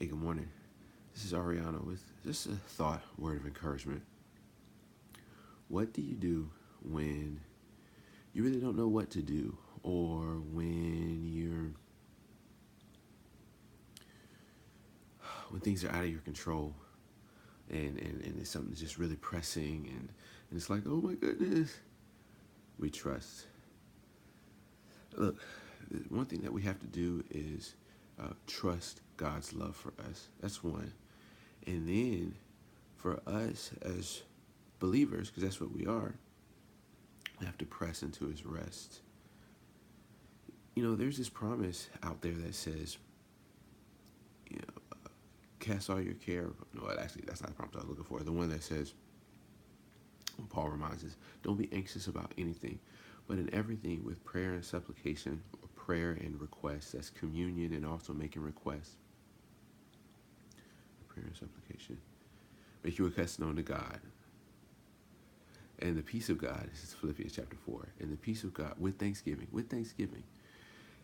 Hey, good morning. This is Ariana with just a thought, word of encouragement. What do you do when you really don't know what to do, or when things are out of your control, and it's something just really pressing, and it's like, oh my goodness, we trust. Look, one thing that we have to do is trust God's love for us. That's one, and then for us as believers, because that's what we are, we have to press into His rest. You know, there's this promise out there that says, you know, cast all your care. No, actually, that's not the promise I was looking for. The one that says, Paul reminds us, don't be anxious about anything, but in everything with prayer and supplication, or prayer and request. That's communion and also making requests. Prayer and supplication. Make your requests known to God. And the peace of God, this is Philippians chapter 4, and the peace of God with thanksgiving.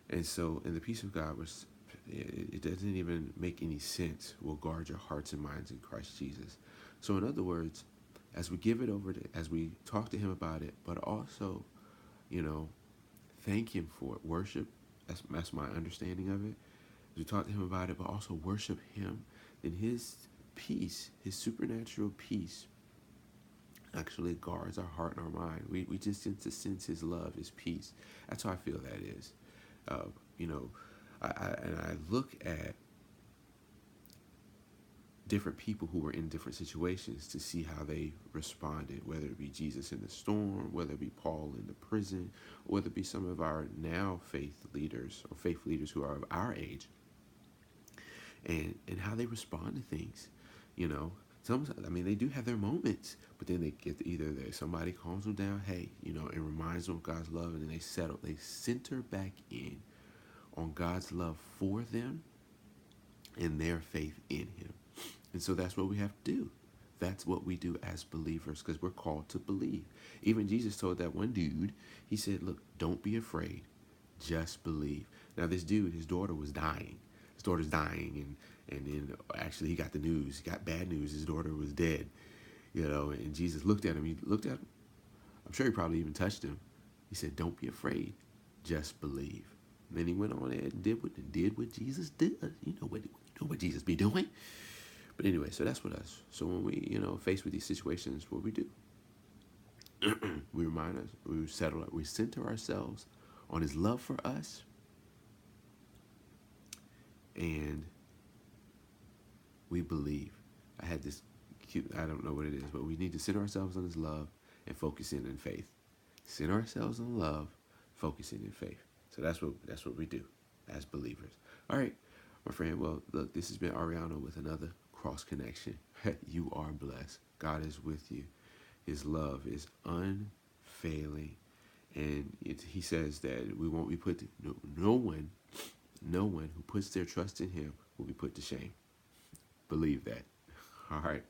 And so, and the peace of God was, it doesn't even make any sense, will guard your hearts and minds in Christ Jesus. So in other words, as we give it over to, as we talk to Him about it, but also, you know, thank Him for it, worship, that's my understanding of it. As we talk to Him about it, but also worship Him, then His peace, His supernatural peace, actually guards our heart and our mind. We just get to sense His love, His peace. That's how I feel that is. You know, I look at different people who were in different situations to see how they responded, whether it be Jesus in the storm, whether it be Paul in the prison, or whether it be some of our now faith leaders who are of our age, and how they respond to things. You know, sometimes, I mean, they do have their moments, but then they get either somebody calms them down, hey, you know, and reminds them of God's love, and then they center back in on God's love for them and their faith in Him. And so that's what we have to do. That's what we do as believers, because we're called to believe. Even Jesus told that one dude, He said, look, don't be afraid, just believe. Now this dude, his daughter was dying. His daughter's dying, and then actually he got the news. He got bad news. His daughter was dead. You know, and Jesus looked at him. I'm sure He probably even touched him. He said, don't be afraid, just believe. And then He went on and did what Jesus did. You know what Jesus be doing. But anyway, so that's what us. So when we, you know, faced with these situations, what we do, we remind us, we center ourselves on His love for us, and we believe. I had this cute, I don't know what it is, but we need to center ourselves on His love and focus in faith. Center ourselves on love, focusing in faith. So that's what we do as believers. All right, my friend. Well, look, this has been Ariana with another Cross Connection. You are blessed. God is with you. His love is unfailing, and He says that we won't be put to, no one who puts their trust in Him will be put to shame. Believe that. All right.